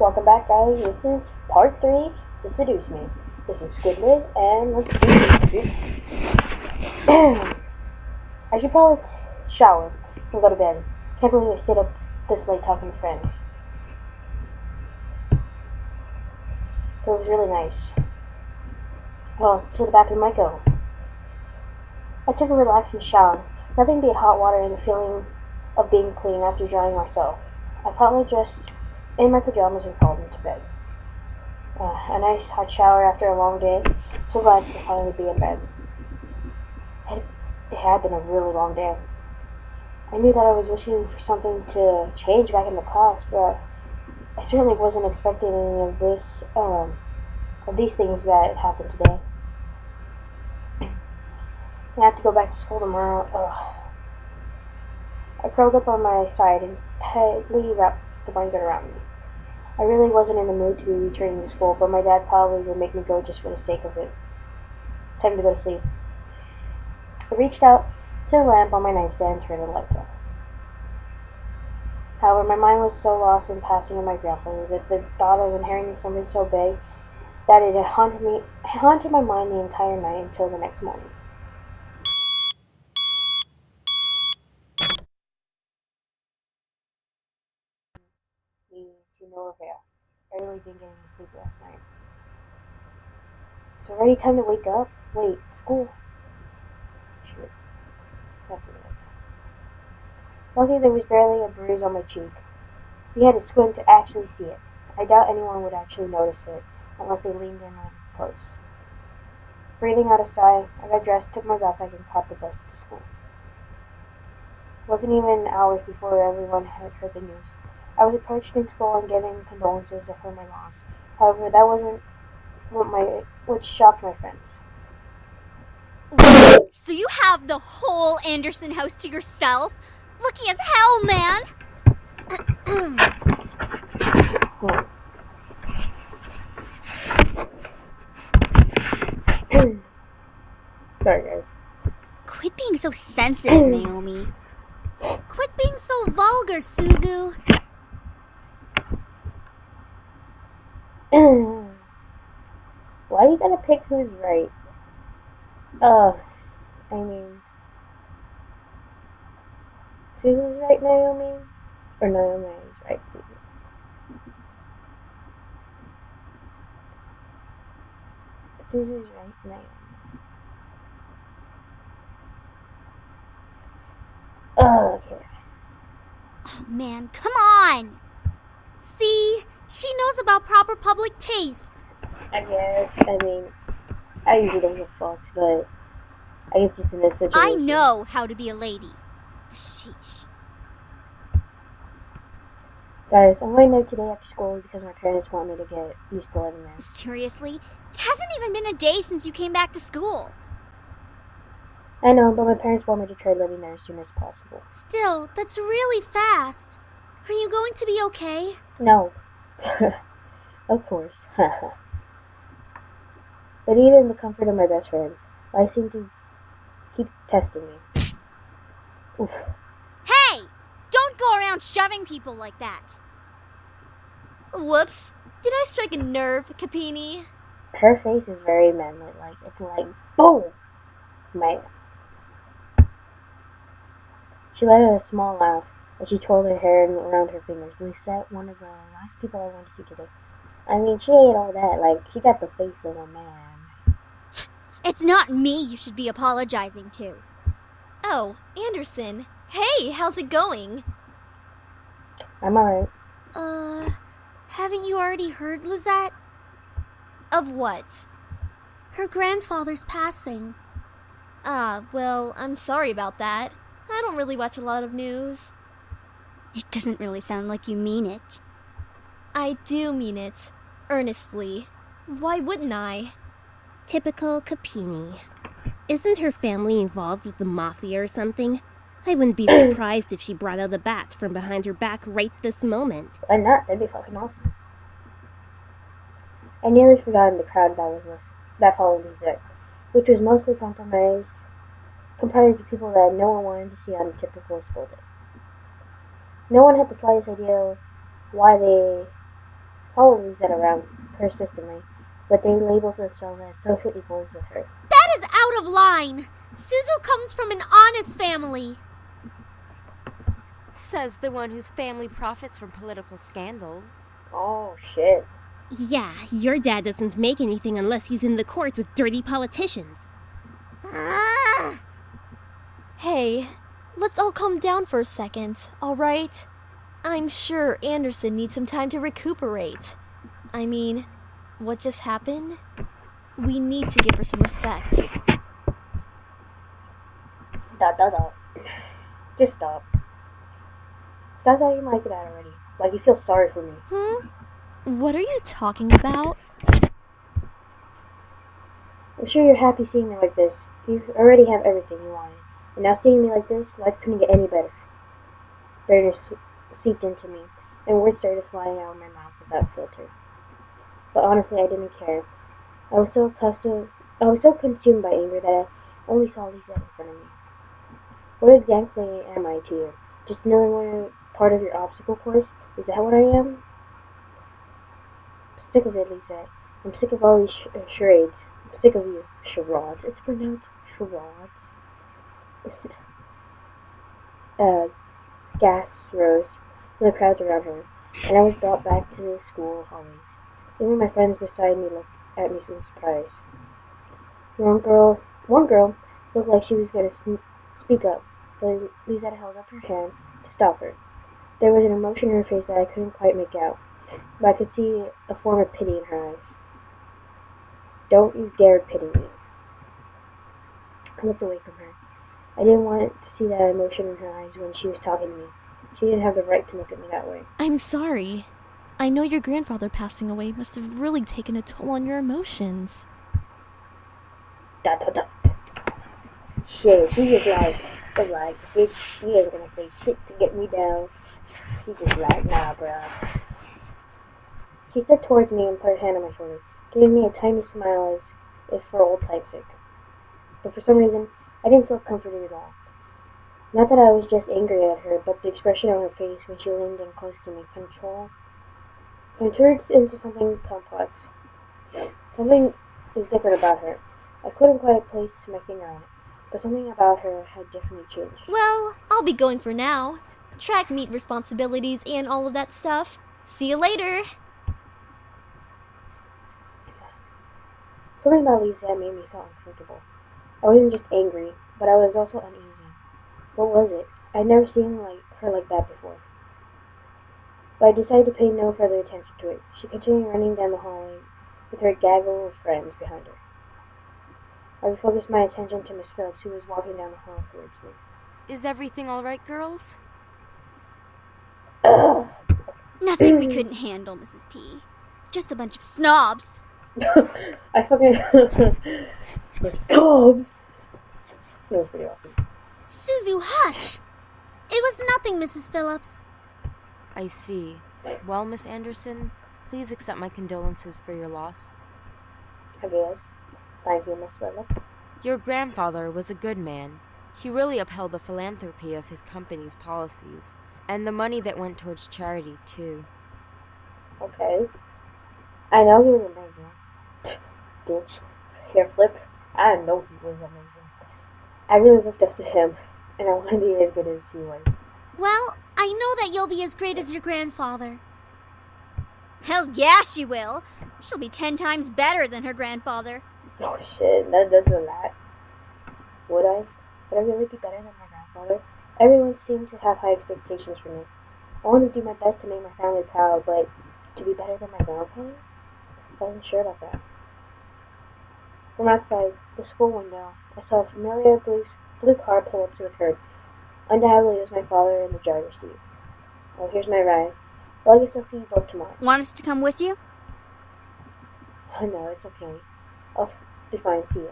Welcome back, guys. This is part 3 to Seduce Me. This is SquidLid, and let's do this. I should probably shower and go to bed. Can't believe I stayed up this late talking to friends. So it was really nice. Well, to the bathroom I go. I took a relaxing shower. Nothing beat hot water and the feeling of being clean after drying myself. I promptly dressed in my pajamas and crawled into bed. A nice hot shower after a long day. So glad to finally be in bed. It had been a really long day. I knew that I was wishing for something to change back in the past, but I certainly wasn't expecting any of these things that happened today. I have to go back to school tomorrow. Ugh. I curled up on my side and tightly wrapped the blanket around me. I really wasn't in the mood to be returning to school, but my dad probably would make me go just for the sake of it. Time to go to sleep. I reached out to the lamp on my nightstand and turned the lights off. However, my mind was so lost in passing of my grandfather that the thought of inheriting something so big that it haunted my mind the entire night until the next morning. To no avail. I really didn't get any sleep last night. It's already time to wake up. Wait, school? Shit, that's what it is. Luckily, there was barely a bruise on my cheek. You had to squint to actually see it. I doubt anyone would actually notice it, unless they leaned in on close. Breathing out a sigh, I got dressed, took my backpack, and caught the bus to school. It wasn't even hours before everyone had heard the news. I was approached in school and given condolences for my loss. However, that wasn't what shocked my friends. Wait, so you have the whole Anderson house to yourself? Lucky as hell, man! Sorry, guys. Quit being so sensitive, Naomi. Quit being so vulgar, Suzu. Why you gotta pick who's right? I mean, Suzu's right, Naomi? Or Naomi's right, Suzu? Suzu's right, Naomi. Okay. Oh, man, come on! See? She knows about proper public taste. I guess. I mean, I usually don't give fucks, but I guess just in this situation. I know how to be a lady. Sheesh. Guys, I'm going out today after school because my parents want me to get used to living there. Seriously? It hasn't even been a day since you came back to school. I know, but my parents want me to try living there as soon as possible. Still, that's really fast. Are you going to be okay? No. Of course. But even the comfort of my best friend, I seem to keep testing me. Oof. Hey! Don't go around shoving people like that. Whoops. Did I strike a nerve, Capini? Her face is very manly-like. It's like, boom! Man. She let out a small laugh as she twirled her hair around her fingers. Lisette, one of the last people I wanted to see today. I mean, she ain't all that. Like, she got the face of a man. It's not me you should be apologizing to. Oh, Anderson. Hey, how's it going? I'm alright. Haven't you already heard, Lizette? Of what? Her grandfather's passing. Well, I'm sorry about that. I don't really watch a lot of news. It doesn't really sound like you mean it. I do mean it. Earnestly. Why wouldn't I? Typical Capini. Isn't her family involved with the mafia or something? I wouldn't be surprised if she brought out a bat from behind her back right this moment. Why not? That'd be fucking awesome. I nearly forgot the crowd that followed Lisette, which was mostly comprised of people that no one wanted to see on a typical school day. No one had the slightest idea why they following Lizette around persistently, but they labeled themselves as social equals with her. That is out of line. Suzu comes from an honest family. Says the one whose family profits from political scandals. Oh, shit. Yeah, your dad doesn't make anything unless he's in the court with dirty politicians. Hey, let's all calm down for a second, alright? I'm sure Anderson needs some time to recuperate. I mean, what just happened? We need to give her some respect. Stop. Just stop. Stop acting like that already. Like you feel sorry for me. What are you talking about? I'm sure you're happy seeing me like this. You already have everything you wanted. And now seeing me like this, life couldn't get any better. Bitterness seeped into me, and words started flying out of my mouth without filter. But honestly, I didn't care. I was so consumed by anger that I only saw Lisa in front of me. What exactly am I to you? Just another one part of your obstacle course? Is that what I am? I'm sick of it, Lisa. I'm sick of all these charades. I'm sick of you. Charades. It's pronounced charades. Gasps rose from the crowds around her, and I was brought back to the school hallways. Even my friends beside me looked at me in surprise. One girl looked like she was going to speak up, but Lizette held up her hand to stop her. There was an emotion in her face that I couldn't quite make out, but I could see a form of pity in her eyes. Don't you dare pity me. I looked away from her. I didn't want to see that emotion in her eyes when she was talking to me. She didn't have the right to look at me that way. I'm sorry. I know your grandfather passing away must have really taken a toll on your emotions. Shit, she just like, bitch, she ain't gonna say shit to get me down. She just like, nah, bruh. She stepped towards me and put her hand on my shoulder, giving me a tiny smile as if for old time's sake. But for some reason, I didn't feel comforted at all. Not that I was just angry at her, but the expression on her face when she leaned in close to me turned into something complex. Something was different about her. I couldn't quite place my finger on it, but something about her had definitely changed. Well, I'll be going for now. Track meet responsibilities and all of that stuff. See you later. Something about Lisa made me feel uncomfortable. I wasn't just angry, but I was also uneasy. What was it? I'd never seen her like that before. But I decided to pay no further attention to it. She continued running down the hallway with her gaggle of friends behind her. I refocused my attention to Miss Phillips, who was walking down the hall towards me. Is everything all right, girls? Nothing we couldn't handle, Mrs. P. Just a bunch of snobs. I fucking... snobs! That was pretty awesome. Suzu, hush! It was nothing, Mrs. Phillips. I see. Well, Miss Anderson, please accept my condolences for your loss. I guess. Thank you, Miss Phillips. Your grandfather was a good man. He really upheld the philanthropy of his company's policies, and the money that went towards charity, too. Okay. I know he was amazing. Bitch. Hair flip. I know he was amazing. I really looked up to him, and I wanted to be as good as he was. Well, I know that you'll be as great as your grandfather. Hell yeah, she will. She'll be 10 times better than her grandfather. Oh shit, that's a lot. Would I? Would I really be better than my grandfather? Everyone seemed to have high expectations for me. I wanted to do my best to make my family proud, but to be better than my grandfather? I wasn't sure about that. From outside the school window, I saw a familiar blue car pull up to the curb. Undoubtedly, it was my father in the driver's seat. Oh, here's my ride. Well, I guess I'll see you both tomorrow. Want us to come with you? Oh, no, it's okay. I'll be fine. See you.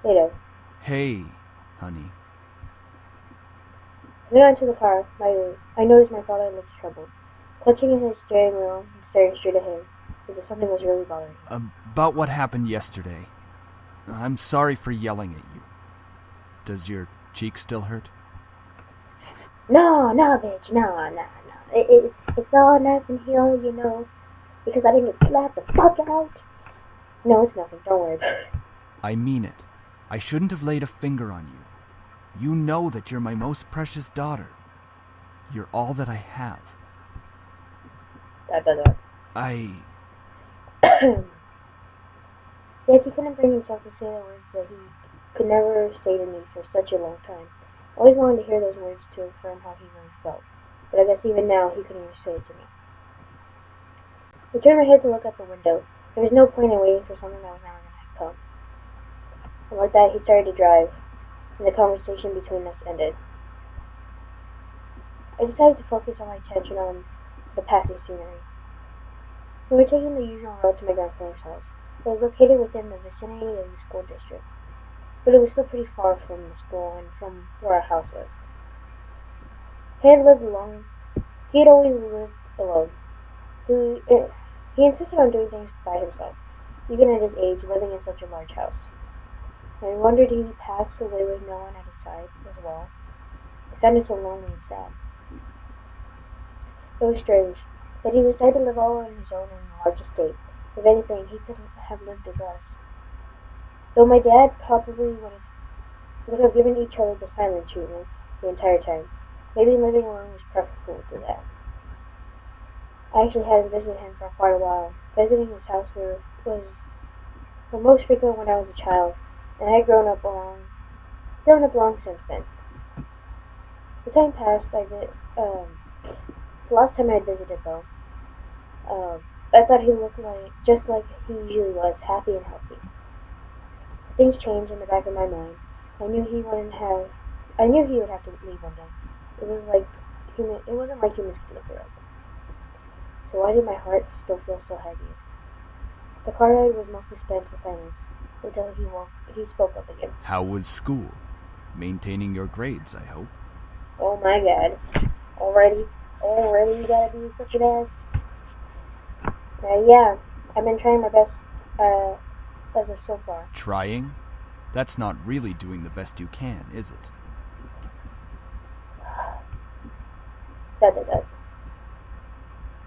Later. Hey, honey. As we got into the car, I noticed my father looked troubled. Clutching in his steering wheel and staring straight at him, as if something was really bothering him. About what happened yesterday. I'm sorry for yelling at you. Does your cheek still hurt? No, no, bitch, no. It's all nice and here, you know, because I didn't get slapped the fuck out. No, it's nothing, don't worry about it. I mean it. I shouldn't have laid a finger on you. You know that you're my most precious daughter. You're all that I have. I... Yes, he couldn't bring himself to say the words that he could never say to me for such a long time. I always wanted to hear those words to affirm how he really felt, but I guess even now he couldn't even say it to me. I turned my head to look out the window. There was no point in waiting for something that was never going to come. And like that, he started to drive, and the conversation between us ended. I decided to focus all my attention on the passing scenery. We were taking the usual road to my grandfather's house. It was located within the vicinity of the school district, but it was still pretty far from the school and from where our house was. He had always lived alone. He insisted on doing things by himself, even at his age, living in such a large house. I wondered if he passed away with no one at his side as well. It sounded so lonely and sad. It was strange that he decided to live all on his own in a large estate. If anything, he could have lived as us. Though my dad probably would have given each other the silent treatment the entire time. Maybe living alone was preferable to that. I actually hadn't visited him for quite a while. Visiting his house was most frequent when I was a child, and I had grown up long since then. The time passed. The last time I had visited, though, I thought he looked just like he usually was, happy and healthy. Things changed in the back of my mind. I knew he would have to leave one day. It wasn't like humans could live forever. So why did my heart still feel so heavy? The car ride was mostly spent in silence until he spoke up again. How was school? Maintaining your grades, I hope. Oh my god. Already you gotta be such an ass. Yeah, I've been trying my best, as of so far. Trying? That's not really doing the best you can, is it? That.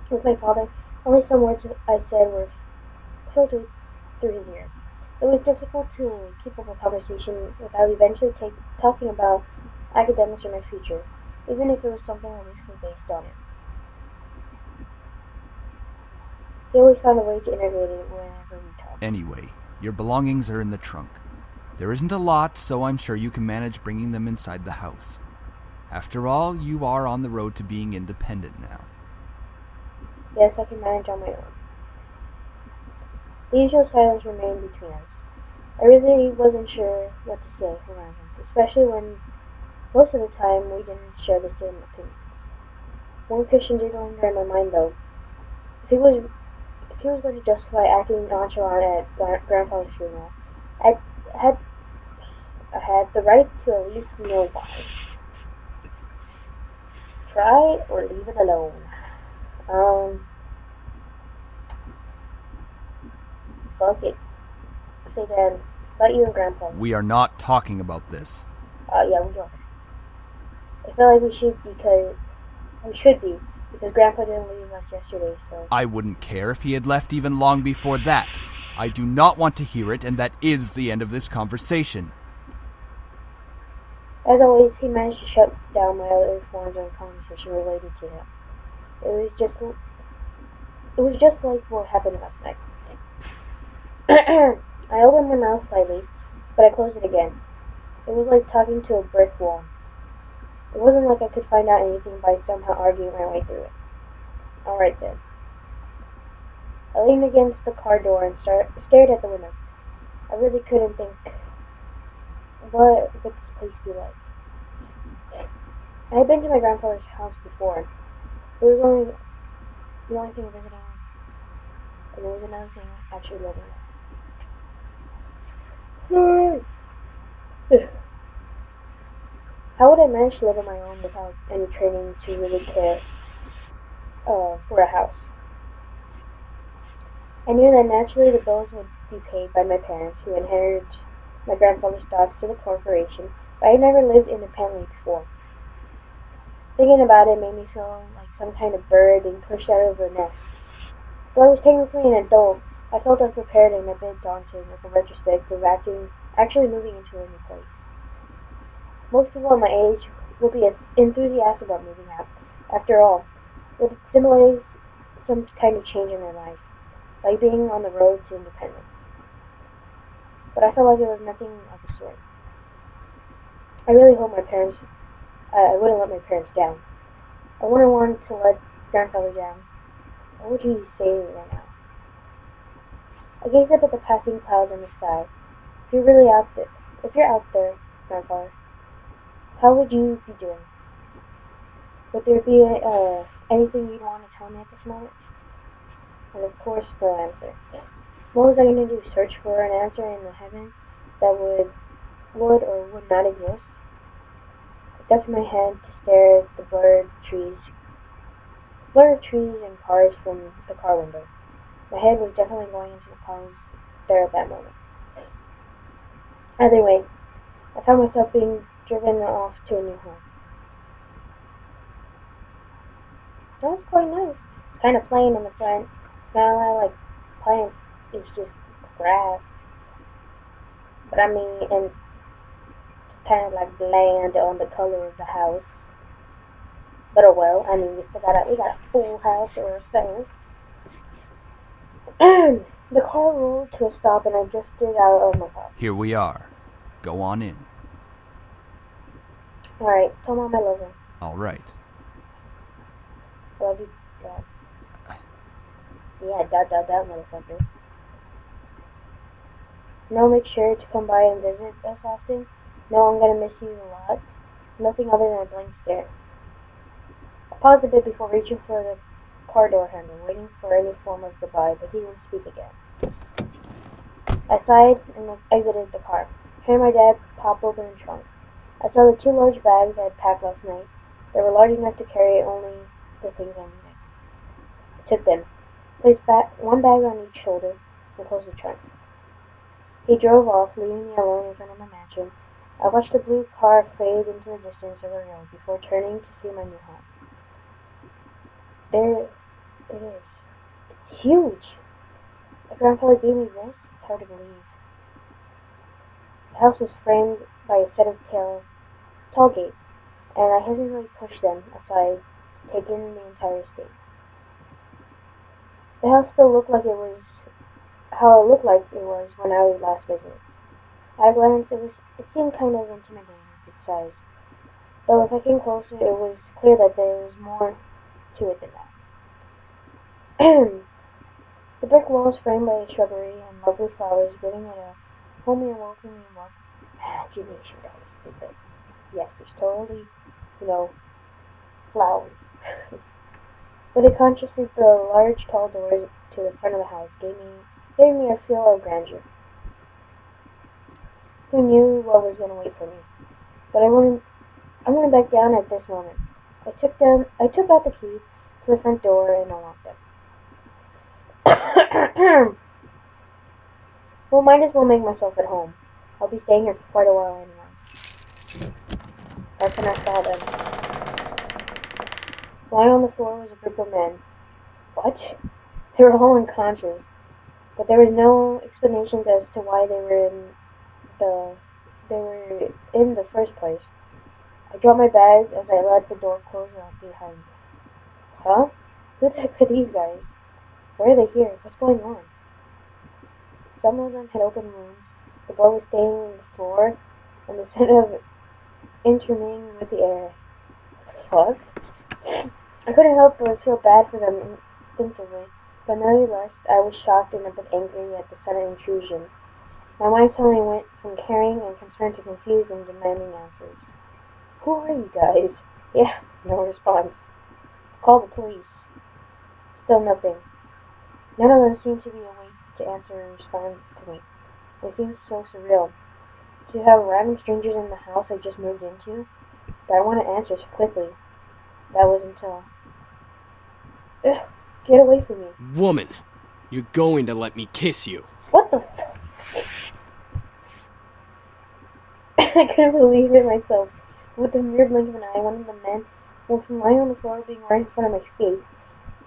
With my father, only some words I said were filtered through his ears. It was difficult to keep up a conversation without eventually talking about academics or my future, even if it was something loosely based on it. He always found a way to integrate it whenever we talked. Anyway, your belongings are in the trunk. There isn't a lot, so I'm sure you can manage bringing them inside the house. After all, you are on the road to being independent now. Yes, I can manage on my own. The usual silence remained between us. I really wasn't sure what to say around him, especially when most of the time we didn't share the same opinions. One question did linger in my mind, though. If he was going to justify acting nonchalant at Grandpa's funeral, I had the right to at least know why. Try or leave it alone. Fuck it. Say, Dad, about you and Grandpa. We are not talking about this. Yeah, we are. I feel like we should be, because Grandpa didn't leave us yesterday, so... I wouldn't care if he had left even long before that. I do not want to hear it, and that is the end of this conversation. As always, he managed to shut down my other forms of conversation related to him. It was just like what happened last night. I opened my mouth slightly, but I closed it again. It was like talking to a brick wall. It wasn't like I could find out anything by somehow arguing my way through it. Alright then. I leaned against the car door and stared at the window. I really couldn't think what would this place be like. I had been to my grandfather's house before. It was only the only thing visiting, and there was another thing actually living there. How would I manage to live on my own without any training to really care for a house? I knew that naturally the bills would be paid by my parents, who inherited my grandfather's stocks to the corporation, but I had never lived independently before. Thinking about it made me feel like some kind of bird being pushed out of a nest. Though I was technically an adult, I felt unprepared and a bit daunted with the retrospect of actually moving into a new place. Most people at my age will be enthusiastic about moving out. After all, it stimulates some kind of change in their life, like being on the road to independence. But I felt like it was nothing of the sort. I really hope I wouldn't let my parents down. I wouldn't want to let grandfather down. What would he say right now? I gazed up at the passing clouds in the sky. If you're out there, grandfather, how would you be doing? Would there be anything you'd want to tell me at this moment? And of course, no answer. What was I going to do? Search for an answer in the heavens that would or would not exist? I ducked my head to stare at the blur of trees and cars from the car window. My head was definitely going into the clouds there at that moment. Either way, I found myself being driven off to a new home. That was quite nice. It's kind of plain in the front. It's not a lot of, plants. It's just grass. But and it's kind of bland on the color of the house. But oh well, we got a full house or a fence. The car rolled to a stop and I drifted out of my car. Here we are. Go on in. Alright, tell Mom I love her. All right. Love you, Dad. Yeah, motherfucker. No, make sure to come by and visit us often. No, I'm gonna miss you a lot. Nothing other than a blank stare. I paused a bit before reaching for the car door handle, waiting for any form of goodbye, but he didn't speak again. I sighed and exited the car. Hearing my dad pop open the trunk. I saw the 2 large bags I had packed last night. They were large enough to carry only the things I needed. I took them, placed one bag on each shoulder, and closed the trunk. He drove off, leaving me alone in front of my mansion. I watched the blue car fade into the distance of the road before turning to see my new home. There it is. It's huge. My grandfather gave me this. It's hard to believe. The house was framed by a set of tall gates, and I hesitantly pushed them aside to take in the entire estate. The house still looked like it was how it looked like it was when I last visited. At a glance, it seemed kind of intimidating with its size. Though if I came closer, it was clear that there was more to it than that. The brick walls framed by a shrubbery and lovely flowers, giving it a homey and welcoming look. Give me a shit out of stupid. Yes, there's totally, flowers. But it contrasted the large, tall doors to the front of the house, giving me a feel of grandeur. Who knew what was going to wait for me? But I wouldn't back down at this moment. I took out the key to the front door and unlocked it. Well, might as well make myself at home. I'll be staying here for quite a while anyway. That's when I saw them. Lying on the floor was a group of men. What? They were all unconscious, but there was no explanation as to why they were in the first place. I dropped my bags as I let the door close behind me. Huh? Who the heck are these guys? Why are they here? What's going on? Some of them had open wounds. The blood was staining the floor, and the scent of intermingling with the air. Fuck? I couldn't help but feel bad for them instinctively, but nevertheless, I was shocked and a bit angry at the sudden intrusion. My mind suddenly went from caring and concerned to confused and demanding answers. Who are you guys? Yeah, no response. Call the police. Still nothing. None of them seemed to be awake to answer or respond to me. It seemed so surreal. To have random strangers in the house I just moved into, but I wanted answers quickly. That was until... Ugh, get away from me. Woman, you're going to let me kiss you. What the I couldn't believe it myself. With a mere blink of an eye, one of the men With him lying on the floor being right in front of my face.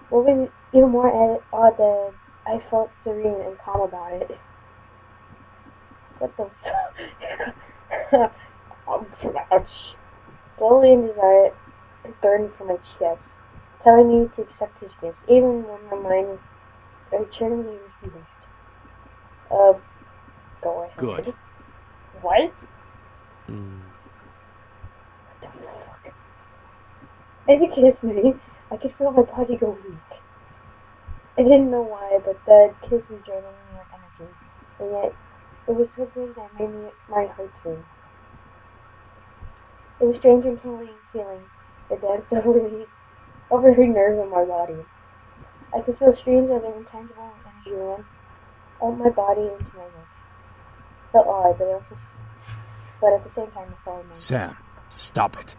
What was even more odd that I felt serene and calm about it. What the fuck? Slowly and desire burned from my chest, telling me to accept his gifts, even when my mind eternally refused. Go ahead. Good. What? Mm. What the fuck? As he kissed me, I could feel my body go weak. I didn't know why, but the kiss was draining me of energy, and yet it was so good that it made my heart sing. It was strange and tingling feeling that danced over every nerve in my body. I could feel streams of an intangible energy run out my body into my lips. Felt odd, but at the same time, it felt amazing. Sam, stop it.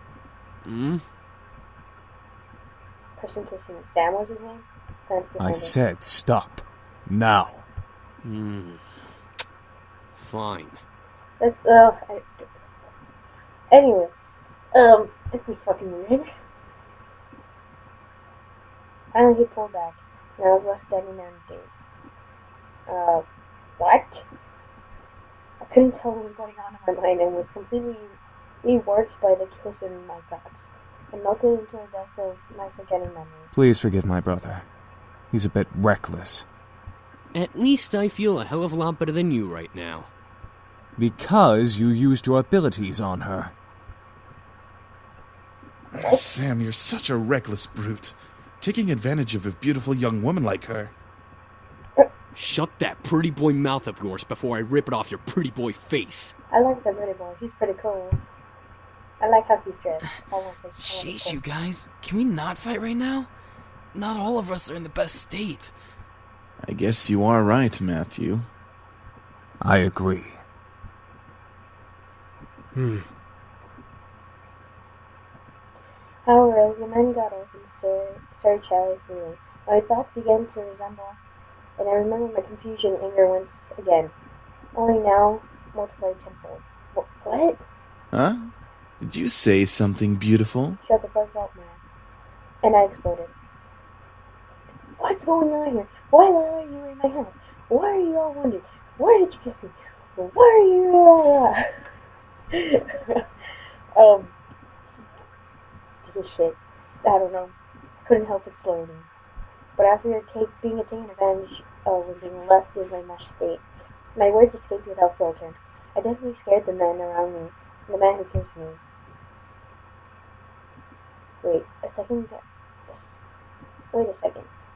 Hmm? Person kissing me. Sam was his name? I said stop. Now. Hmm. Fine. That's, anyway, this is fucking weird. Finally he pulled back, and I was left standing there in the daze. What? I couldn't tell what was going on in my mind and was completely reworked by the kiss in my thoughts, and melted into a dust of my forgetting memories. Please forgive my brother. He's a bit reckless. At least I feel a hell of a lot better than you right now. Because you used your abilities on her. Sam, you're such a reckless brute. Taking advantage of a beautiful young woman like her. Shut that pretty boy mouth of yours before I rip it off your pretty boy face. I like the pretty boy. He's pretty cool. I like how he's dressed. Sheesh, you guys. Can we not fight right now? Not all of us are in the best state. I guess you are right, Matthew. I agree. However, as the men got up and started chatting freely, my thoughts began to resemble, and I remember my confusion and anger once again, only now multiplied tenfold. What? Huh? Did you say something beautiful? Shut the fuck up, man. And I exploded. What's going on here? Why are you in my house? Why are you all wounded? Why did you kiss me? Why are you... This shit. I don't know. Couldn't help exploding. But after being taken advantage of and being left in my meshed state, my words escaped without filter. I definitely scared the men around me, the man who kissed me. Wait a second.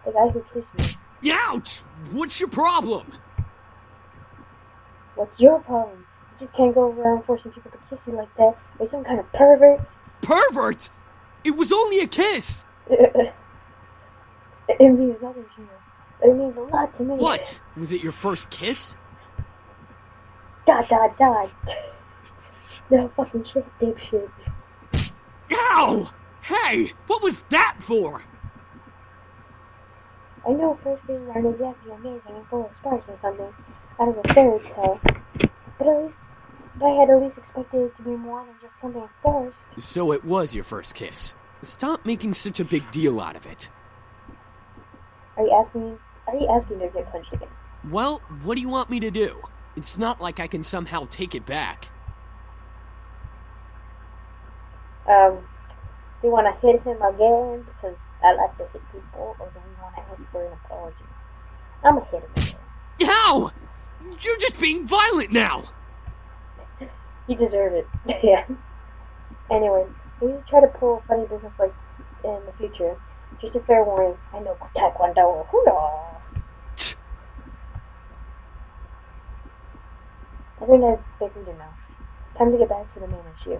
The guy who kissed me. Ouch! What's your problem? What's your problem? You just can't go around forcing people to kiss you like that. Are you some kind of pervert? Pervert? It was only a kiss! It means nothing to you. It means a lot to me. What? Was it your first kiss? ... No fucking shit, dipshit. Ow! Hey! What was that for? I know first kisses aren't exactly amazing and full of sparks or something out of a fairy tale, but I had at least expected it to be more than just something forced. So it was your first kiss. Stop making such a big deal out of it. Are you asking to get punched again? Well, what do you want me to do? It's not like I can somehow take it back. Do you want to hit him again because I like to hit people, or do we want to ask for an apology? I'm gonna hit him again. How? You're just being violent now! You deserve it. Yeah. Anyway, if you try to pull a funny business like in the future, just a fair warning, I know Taekwondo. Hoo-yah! I think I've figured enough. Time to get back to the main issue.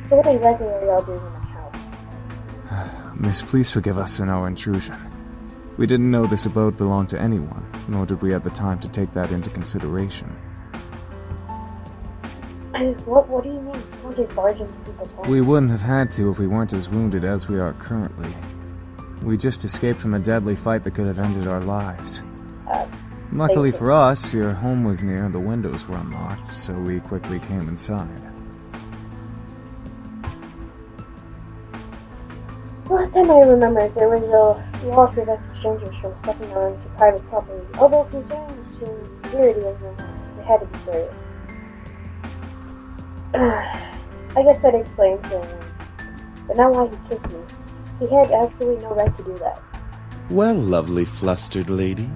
So what exactly are y'all doing in the house? Miss, please forgive us in our intrusion. We didn't know this abode belonged to anyone, nor did we have the time to take that into consideration. What do you mean? Don't just barge into people's homes. We wouldn't have had to if we weren't as wounded as we are currently. We just escaped from a deadly fight that could have ended our lives. Luckily for us, your home was near and the windows were unlocked, so we quickly came inside. Last time I remember, there was a law to prevent strangers from stepping onto private property. Although concerns to security of the home, they had to be serious. I guess that explains the but not why he kissed me. He had absolutely no right to do that. Well, lovely flustered lady,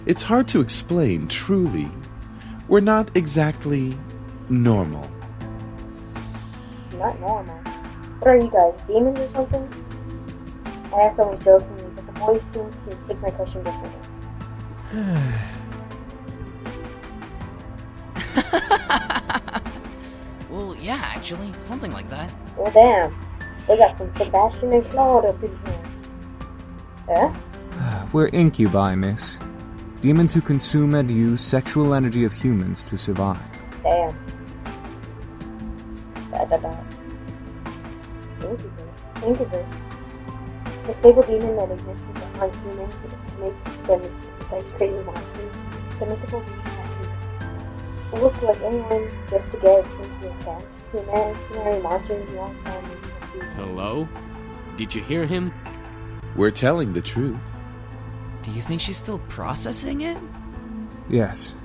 it's hard to explain, truly. We're not exactly normal. Not normal. What are you guys, demons or something? I asked almost jokingly, but the boys seemed to take my question differently. Well, yeah, actually, something like that. Well, damn. They got some Sebastian and Claude up in here. Huh? We're incubi, miss. Demons who consume and use sexual energy of humans to survive. Damn. Incubus. The stable demon that exists among humans makes them like crazy monsters. The mythical creatures it looks like anyone just to get into a cat. Humanitarian monsters long time. Hello? Did you hear him? We're telling the truth. Do you think she's still processing it? Yes,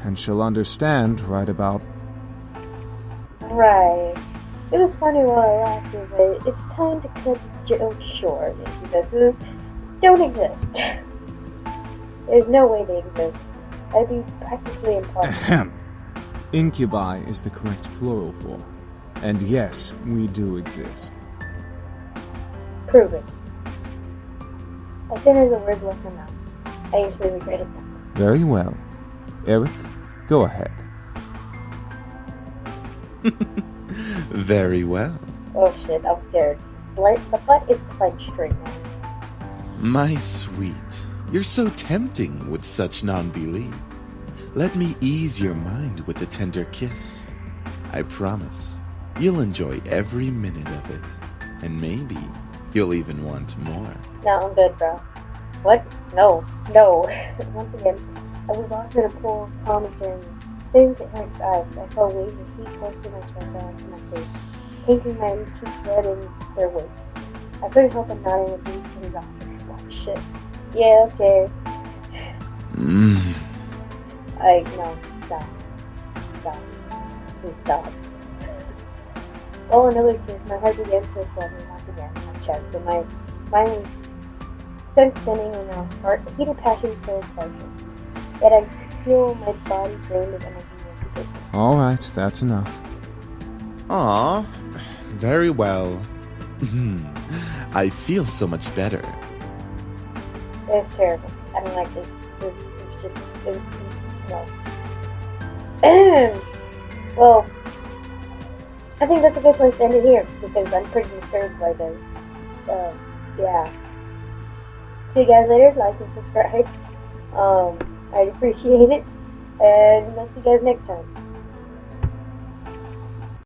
and she'll understand right about... Right. It was funny while I lasted, but it's time to cut the joke short. Incubuses don't exist. There's no way they exist. That'd be practically impossible. Incubi is the correct plural form. And yes, we do exist. Prove it. As soon as the words left my mouth, I usually regretted them. Very well. Eric, go ahead. Very well. Oh shit, I'm scared. The butt is clenched right now. My sweet, you're so tempting with such non-belief. Let me ease your mind with a tender kiss. I promise you'll enjoy every minute of it. And maybe you'll even want more. No, I'm good, bro. What? No. Once again, I was lost in a pool of commentary. Things hit my eyes. I saw waves of heat forcing my sweat down to my face, painting my cheeks red in their wake. I couldn't help but nodding with these to his office. Oh, shit. Yeah, okay. No, stop. Please stop. Well, another kiss, my heart began to flutter once again in my chest, and my mind sent spinning in a heart, a heated passion for pleasure. Yet I feel my body drained of energy and position. Alright, that's enough. Aw, very well. I feel so much better. It's terrible. I don't like this. It's no. Well, I think that's a good place to end it here, because I'm pretty disturbed by this. Yeah. See you guys later, like and subscribe. I'd appreciate it, and I'll see you guys next time.